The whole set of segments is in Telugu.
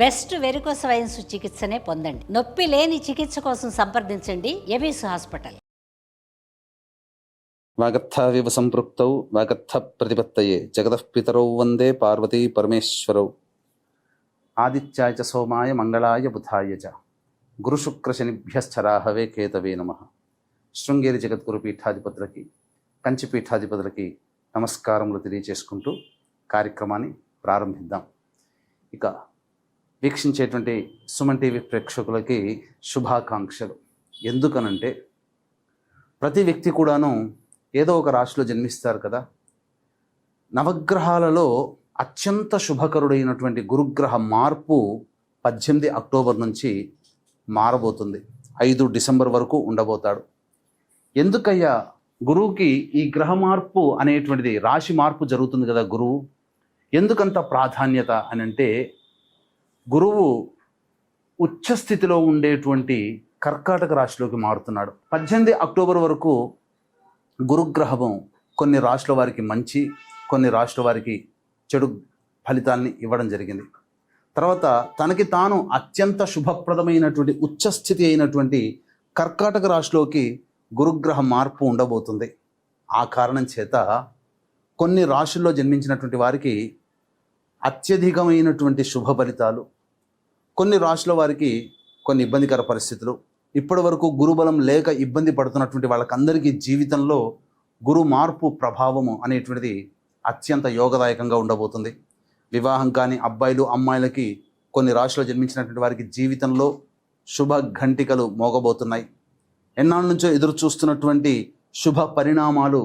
బెస్ట్ వెరికోస్ వైన్స్ చికిత్సనే పొందండి. నొప్పి లేని చికిత్స కోసం సంప్రదించండి ఎబిస్ హాస్పిటల్. వాగర్థావివ సంపృక్తౌ వాగర్థ ప్రతిపత్తయే జగతః పితరౌ వందే పార్వతీ పరమేశ్వరౌ. ఆదిత్యాయ చ సోమాయ మంగళాయ బుధాయ చ గురుశుక్రశనిభ్యశ్చరాహవే కేతవే నమః. శృంగేరి జగద్గురు పీఠాధిపతులకి, కంచి పీఠాధిపతులకి నమస్కారములు తెలియచేసుకుంటూ కార్యక్రమాన్ని ప్రారంభిద్దాం. ఇక వీక్షించేటువంటి సుమన్ టీవీ ప్రేక్షకులకి శుభాకాంక్షలు. ఎందుకనంటే ప్రతి వ్యక్తి కూడాను ఏదో ఒక రాశిలో జన్మిస్తారు కదా. నవగ్రహాలలో అత్యంత శుభకరుడైనటువంటి గురుగ్రహ మార్పు 18 అక్టోబర్ నుంచి మారబోతుంది. 5 డిసెంబర్ వరకు ఉండబోతాడు. ఎందుకయ్యా గురువుకి ఈ గ్రహ మార్పు అనేటువంటిది, రాశి మార్పు జరుగుతుంది కదా గురువు, ఎందుకంత ప్రాధాన్యత అని అంటే, గురువు ఉచ్చస్థితిలో ఉండేటువంటి కర్కాటక రాశిలోకి మారుతున్నాడు. 18 అక్టోబర్ వరకు గురుగ్రహము కొన్ని రాశుల వారికి మంచి, కొన్ని రాశుల వారికి చెడు ఫలితాల్ని ఇవ్వడం జరిగింది. తర్వాత తనకి తాను అత్యంత శుభప్రదమైనటువంటి ఉచ్చస్థితి అయినటువంటి కర్కాటక రాశిలోకి గురుగ్రహ మార్పు ఉండబోతుంది. ఆ కారణం చేత కొన్ని రాశుల్లో జన్మించినటువంటి వారికి అత్యధికమైనటువంటి శుభ ఫలితాలు, కొన్ని రాశుల వారికి కొన్ని ఇబ్బందికర పరిస్థితులు, ఇప్పటి వరకు గురుబలం లేక ఇబ్బంది పడుతున్నటువంటి వాళ్ళకందరికీ జీవితంలో గురు మార్పు ప్రభావము అనేటువంటిది అత్యంత యోగదాయకంగా ఉండబోతుంది. వివాహం కాని అబ్బాయిలు అమ్మాయిలకి, కొన్ని రాశుల్లో జన్మించినటువంటి వారికి జీవితంలో శుభ ఘంటికలు మోగబోతున్నాయి. ఎన్నాళ్ళ నుంచో ఎదురు చూస్తున్నటువంటి శుభ పరిణామాలు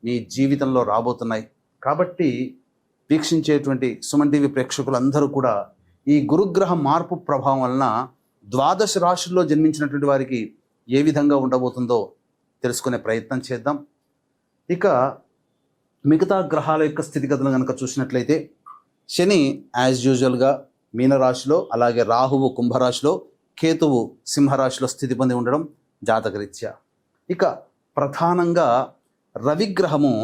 మీ జీవితంలో రాబోతున్నాయి. కాబట్టి వీక్షించేటువంటి సుమన్ టీవీ ప్రేక్షకులందరూ కూడా ఈ గురుగ్రహ మార్పు ప్రభావం వలన 12 రాశుల్లో జన్మించినటువంటి వారికి ఏ విధంగా ఉండబోతుందో తెలుసుకునే ప్రయత్నం చేద్దాం. ఇక మిగతా గ్రహాల యొక్క స్థితిగతులు కనుక చూసినట్లయితే, శని యాజ్ యూజువల్గా మీనరాశిలో, అలాగే రాహువు కుంభరాశిలో, కేతువు సింహరాశిలో స్థితి పొంది ఉండడం జాతకరీత్యా. ఇక ప్రధానంగా రవిగ్రహము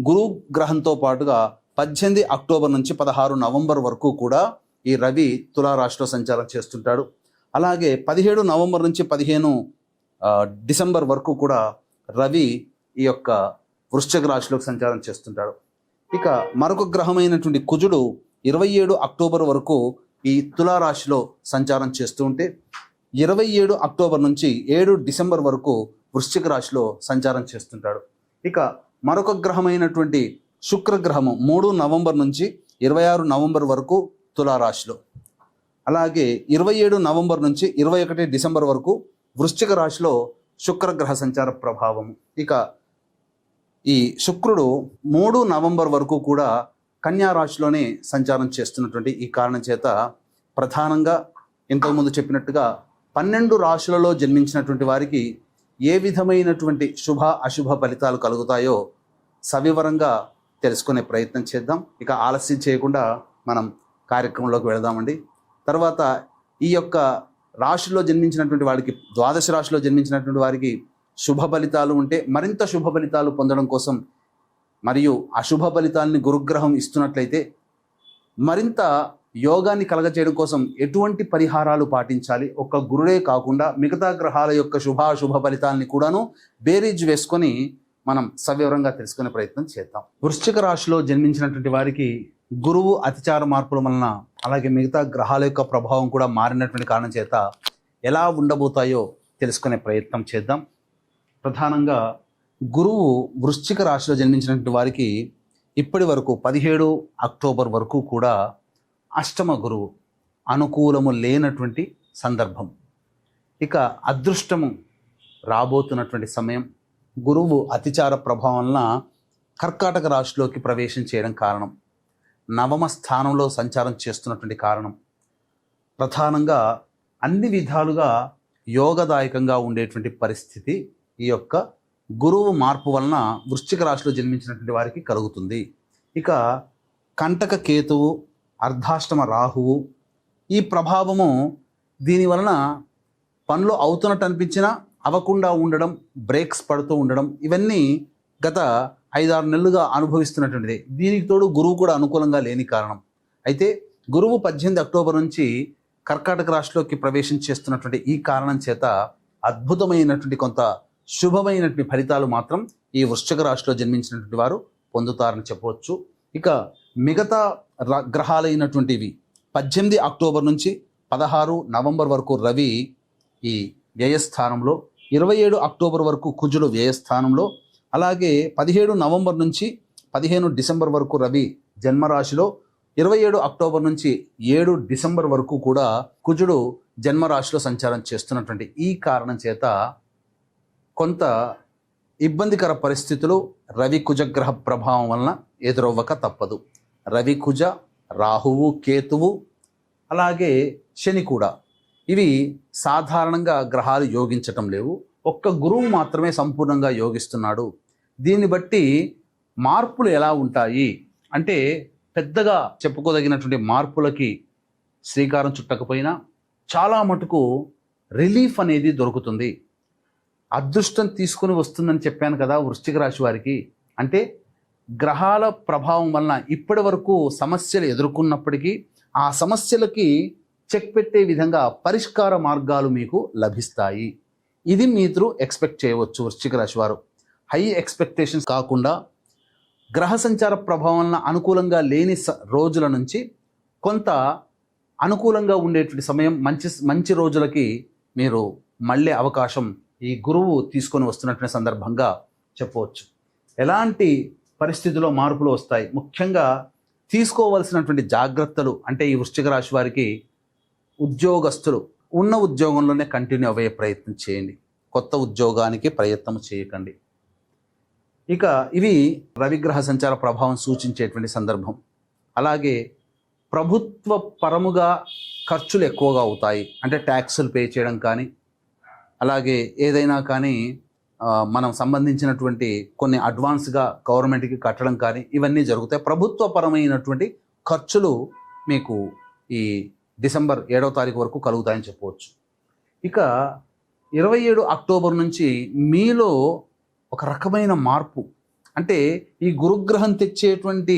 గురుగ్రహంతో పాటుగా 18 అక్టోబర్ నుంచి 16 నవంబర్ వరకు కూడా ఈ రవి తులారాశిలో సంచారం చేస్తుంటాడు. అలాగే 17 నవంబర్ నుంచి 15 డిసెంబర్ వరకు కూడా రవి ఈ యొక్క వృశ్చిక రాశిలోకి సంచారం చేస్తుంటాడు. ఇక మరొక గ్రహమైనటువంటి కుజుడు 27 అక్టోబర్ వరకు ఈ తులారాశిలో సంచారం చేస్తూ ఉంటే, 27 అక్టోబర్ నుంచి 7 డిసెంబర్ వరకు వృశ్చిక రాశిలో సంచారం చేస్తుంటాడు. ఇక మరొక గ్రహమైనటువంటి శుక్రగ్రహము 3 నవంబర్ నుంచి 26 నవంబర్ వరకు తులారాశిలో, అలాగే 27 నవంబర్ నుంచి 21 డిసెంబర్ వరకు వృశ్చిక రాశిలో శుక్రగ్రహ సంచార ప్రభావము. ఇక ఈ శుక్రుడు 3 నవంబర్ వరకు కూడా కన్యా రాశిలోనే సంచారం చేస్తున్నటువంటి ఈ కారణం చేత ప్రధానంగా ఇంతకుముందు చెప్పినట్టుగా 12 రాశులలో జన్మించినటువంటి వారికి ఏ విధమైనటువంటి శుభ అశుభ ఫలితాలు కలుగుతాయో సవివరంగా తెలుసుకునే ప్రయత్నం చేద్దాం. ఇక ఆలస్యం చేయకుండా మనం కార్యక్రమంలోకి వెళదామండి. తర్వాత ఈ యొక్క రాశిలో జన్మించినటువంటి వారికి, 12 రాశిలో జన్మించినటువంటి వారికి శుభ ఫలితాలు ఉంటే మరింత శుభ ఫలితాలు పొందడం కోసం, మరియు అశుభ ఫలితాలని గురుగ్రహం ఇస్తున్నట్లయితే మరింత యోగాన్ని కలగచేయడం కోసం ఎటువంటి పరిహారాలు పాటించాలి, ఒక్క గురుడే కాకుండా మిగతా గ్రహాల యొక్క శుభాశుభ ఫలితాలని కూడాను బేరీజ్ వేసుకొని మనం సవివరంగా తెలుసుకునే ప్రయత్నం చేద్దాం. వృశ్చిక రాశిలో జన్మించినటువంటి వారికి గురువు అతిచార మార్పుల వలన, అలాగే మిగతా గ్రహాల యొక్క ప్రభావం కూడా మారినటువంటి కారణం చేత ఎలా ఉండబోతాయో తెలుసుకునే ప్రయత్నం చేద్దాం. ప్రధానంగా గురువు వృశ్చిక రాశిలో జన్మించినటువంటి వారికి ఇప్పటి వరకు 17 అక్టోబర్ వరకు కూడా అష్టమ గురువు, అనుకూలము లేనటువంటి సందర్భం. ఇక అదృష్టము రాబోతున్నటువంటి సమయం. గురువు అతిచార ప్రభావం వలన కర్కాటక రాశిలోకి ప్రవేశం చేయడం కారణం, నవమ స్థానంలో సంచారం చేస్తున్నటువంటి కారణం, ప్రధానంగా అన్ని విధాలుగా యోగదాయకంగా ఉండేటువంటి పరిస్థితి ఈ యొక్క గురువు మార్పు వలన వృశ్చిక రాశిలో జన్మించినటువంటి వారికి కలుగుతుంది. ఇక కంటక కేతువు, అర్ధాష్టమ రాహువు, ఈ ప్రభావము దీనివలన పనులు అవుతున్నట్టు అనిపించినా అవ్వకుండా ఉండడం, బ్రేక్స్ పడుతూ ఉండడం, ఇవన్నీ గత 5-6 నెలలుగా అనుభవిస్తున్నటువంటిది. దీనికి తోడు గురువు కూడా అనుకూలంగా లేని కారణం. అయితే గురువు 18 అక్టోబర్ నుంచి కర్కాటక రాశిలోకి ప్రవేశం చేస్తున్నటువంటి ఈ కారణం చేత అద్భుతమైనటువంటి కొంత శుభమైనటువంటి ఫలితాలు మాత్రం ఈ వృశ్చిక రాశిలో జన్మించినటువంటి వారు పొందుతారని చెప్పవచ్చు. ఇక మిగతా గ్రహాలైనటువంటివి 18 అక్టోబర్ నుంచి 16 నవంబర్ వరకు రవి ఈ వ్యయస్థానంలో, 27 అక్టోబర్ వరకు కుజుడు వ్యయస్థానంలో, అలాగే 17 నవంబర్ నుంచి 15 డిసెంబర్ వరకు రవి జన్మరాశిలో, 27 అక్టోబర్ నుంచి 7 డిసెంబర్ వరకు కూడా కుజుడు జన్మరాశిలో సంచారం చేస్తున్నటువంటి ఈ కారణం చేత కొంత ఇబ్బందికర పరిస్థితులు రవి కుజగ్రహ ప్రభావం వలన ఎదురవ్వక తప్పదు. రవి కుజ, రాహువు, కేతువు, అలాగే శని కూడా ఇవి సాధారణంగా గ్రహాలు యోగించటం లేవు. ఒక్క గురువు మాత్రమే సంపూర్ణంగా యోగిస్తున్నాడు. దీన్ని బట్టి మార్పులు ఎలా ఉంటాయి అంటే పెద్దగా చెప్పుకోదగినటువంటి మార్పులకి శ్రీకారం చుట్టకపోయినా చాలా మటుకు రిలీఫ్ అనేది దొరుకుతుంది. అదృష్టం తీసుకుని వస్తుందని చెప్పాను కదా వృశ్చిక రాశి వారికి. అంటే గ్రహాల ప్రభావం వలన ఇప్పటి వరకు సమస్యలు ఎదుర్కొన్నప్పటికీ ఆ సమస్యలకి చెక్ పెట్టే విధంగా పరిష్కార మార్గాలు మీకు లభిస్తాయి. ఇది మీరు ఎక్స్పెక్ట్ చేయవచ్చు. వృశ్చిక రాశి వారు హై ఎక్స్పెక్టేషన్స్ కాకుండా గ్రహ సంచార ప్రభావం వలన అనుకూలంగా లేని రోజుల నుంచి కొంత అనుకూలంగా ఉండేటువంటి సమయం, మంచి రోజులకి మీరు మళ్ళీ అవకాశం ఈ గురువు తీసుకొని వస్తున్నటువంటి సందర్భంగా చెప్పవచ్చు. ఎలాంటి పరిస్థితుల్లో మార్పులు వస్తాయి, ముఖ్యంగా తీసుకోవాల్సినటువంటి జాగ్రత్తలు అంటే ఈ వృశ్చిక రాశి వారికి ఉద్యోగస్తులు ఉన్న ఉద్యోగంలోనే కంటిన్యూ అయ్యే ప్రయత్నం చేయండి. కొత్త ఉద్యోగానికి ప్రయత్నం చేయకండి. ఇక ఇవి రవిగ్రహ సంచార ప్రభావం సూచించేటువంటి సందర్భం. అలాగే ప్రభుత్వ పరముగా ఖర్చులు ఎక్కువగా అవుతాయి. అంటే ట్యాక్సులు పే చేయడం కానీ, అలాగే ఏదైనా కానీ మనం సంబంధించినటువంటి కొన్ని అడ్వాన్స్గా గవర్నమెంట్కి కట్టడం కానీ ఇవన్నీ జరుగుతాయి. ప్రభుత్వ పరమైనటువంటి ఖర్చులు మీకు ఈ డిసెంబర్ 7వ తారీఖు వరకు కలుగుతాయని చెప్పవచ్చు. ఇక 27 అక్టోబర్ నుంచి మీలో ఒక రకమైన మార్పు, అంటే ఈ గురుగ్రహం తెచ్చేటువంటి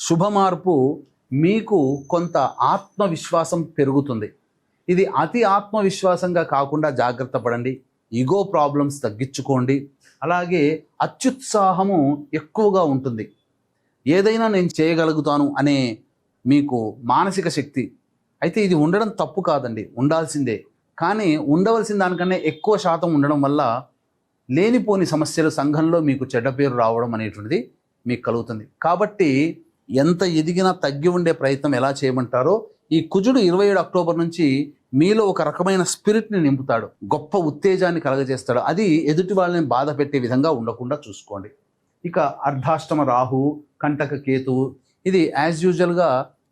శుభ మార్పు మీకు కొంత ఆత్మవిశ్వాసం పెరుగుతుంది. ఇది అతి ఆత్మవిశ్వాసంగా కాకుండా జాగ్రత్త పడండి. ఈగో ప్రాబ్లమ్స్ తగ్గించుకోండి. అలాగే అత్యుత్సాహము ఎక్కువగా ఉంటుంది. ఏదైనా నేను చేయగలుగుతాను అనే మీకు మానసిక శక్తి అయితే ఇది ఉండడం తప్పు కాదండి, ఉండాల్సిందే. కానీ ఉండవలసిన దానికన్నా ఎక్కువ శాతం ఉండడం వల్ల లేనిపోని సమస్యలు సంఘంలో మీకు చెడ్డ పేరు రావడం అనేటువంటిది మీకు కలుగుతుంది. కాబట్టి ఎంత ఎదిగినా తగ్గి ఉండే ప్రయత్నం ఎలా చేయమంటారో ఈ కుజుడు 27 అక్టోబర్ నుంచి మీలో ఒక రకమైన స్పిరిట్ని నింపుతాడు, గొప్ప ఉత్తేజాన్ని కలగజేస్తాడు. అది ఎదుటి వాళ్ళని బాధ పెట్టే విధంగా ఉండకుండా చూసుకోండి. ఇక అర్ధాష్టమ రాహువు, కంటక కేతువు ఇది యాజ్ యూజువల్గా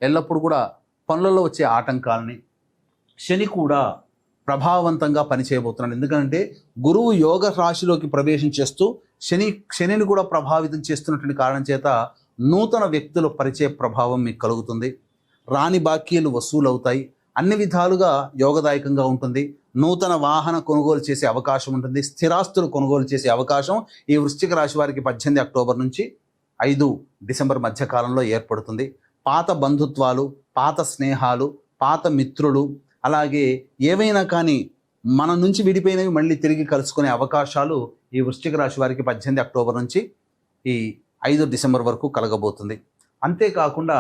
ఎల్లప్పుడూ కూడా పనులలో వచ్చే ఆటంకాలని, శని కూడా ప్రభావవంతంగా పనిచేయబోతున్నాడు. ఎందుకంటే గురువు యోగ రాశిలోకి ప్రవేశం చేస్తూ శనిని కూడా ప్రభావితం చేస్తున్నటువంటి కారణం చేత నూతన వ్యక్తుల పరిచయ ప్రభావం మీకు కలుగుతుంది. రాని బాకీలు వసూలవుతాయి. అన్ని విధాలుగా యోగదాయకంగా ఉంటుంది. నూతన వాహన కొనుగోలు చేసే అవకాశం ఉంటుంది. స్థిరాస్తులు కొనుగోలు చేసే అవకాశం ఈ వృశ్చిక రాశి వారికి 18 అక్టోబర్ నుంచి 5 డిసెంబర్ మధ్యకాలంలో ఏర్పడుతుంది. పాత బంధుత్వాలు, పాత స్నేహాలు, పాత మిత్రులు, అలాగే ఏవైనా కానీ మన నుంచి విడిపోయినవి మళ్ళీ తిరిగి కలుసుకునే అవకాశాలు ఈ వృశ్చిక రాశి వారికి 18 అక్టోబర్ నుంచి ఈ 5 డిసెంబర్ వరకు కలగబోతుంది. అంతేకాకుండా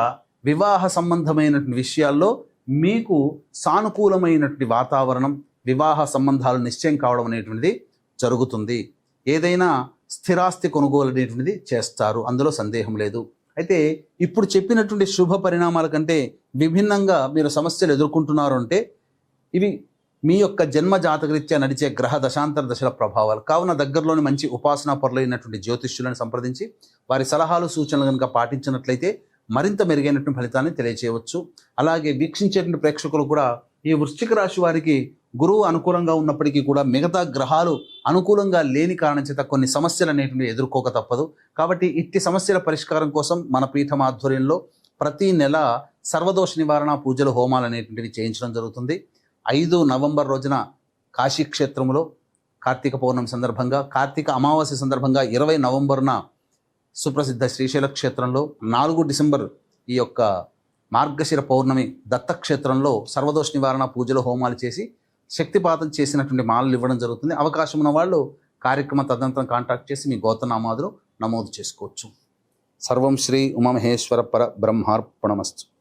వివాహ సంబంధమైన విషయాల్లో మీకు సానుకూలమైనటువంటి వాతావరణం, వివాహ సంబంధాలు నిశ్చయం కావడం అనేటువంటిది జరుగుతుంది. ఏదైనా స్థిరాస్తి కొనుగోలు అనేటువంటిది చేస్తారు, అందులో సందేహం లేదు. అయితే ఇప్పుడు చెప్పినటువంటి శుభ పరిణామాల కంటే విభిన్నంగా మీరు సమస్యలు ఎదుర్కొంటున్నారు అంటే ఇవి మీ యొక్క జన్మ జాతకరీత్యా నడిచే గ్రహ దశాంతర దశల ప్రభావాలు. కావున దగ్గరలోని మంచి ఉపాసనా పరులైనటువంటి జ్యోతిష్యులను సంప్రదించి వారి సలహాలు సూచనలు కనుక పాటించినట్లయితే మరింత మెరుగైనటువంటి ఫలితాన్ని తెలియచేయవచ్చు. అలాగే వీక్షించేటువంటి ప్రేక్షకులు కూడా ఈ వృశ్చిక రాశి వారికి గురువు అనుకూలంగా ఉన్నప్పటికీ కూడా మిగతా గ్రహాలు అనుకూలంగా లేని కారణం చేత కొన్ని సమస్యలు అనేటువంటివి ఎదుర్కోక తప్పదు. కాబట్టి ఇట్టి సమస్యల పరిష్కారం కోసం మన పీఠం ఆధ్వర్యంలో ప్రతి నెల సర్వదోష నివారణ పూజలు, హోమాలు అనేటువంటివి చేయించడం జరుగుతుంది. 5 నవంబర్ రోజున కాశీ క్షేత్రంలో కార్తీక పౌర్ణమి సందర్భంగా, కార్తీక అమావాస్య సందర్భంగా 20 నవంబర్న సుప్రసిద్ధ శ్రీశైల క్షేత్రంలో, 4 డిసెంబర్ ఈ యొక్క మార్గశిర పౌర్ణమి దత్తక్షేత్రంలో సర్వదోష నివారణ పూజలు హోమాలు చేసి శక్తిపాతం చేసినటువంటి మాలలు ఇవ్వడం జరుగుతుంది. అవకాశం ఉన్న వాళ్ళు కార్యక్రమ తదనంతరం కాంటాక్ట్ చేసి మీ గోత్రనామాదులు నమోదు చేసుకోవచ్చు. సర్వం శ్రీ ఉమామహేశ్వర పర బ్రహ్మార్పణమస్తు.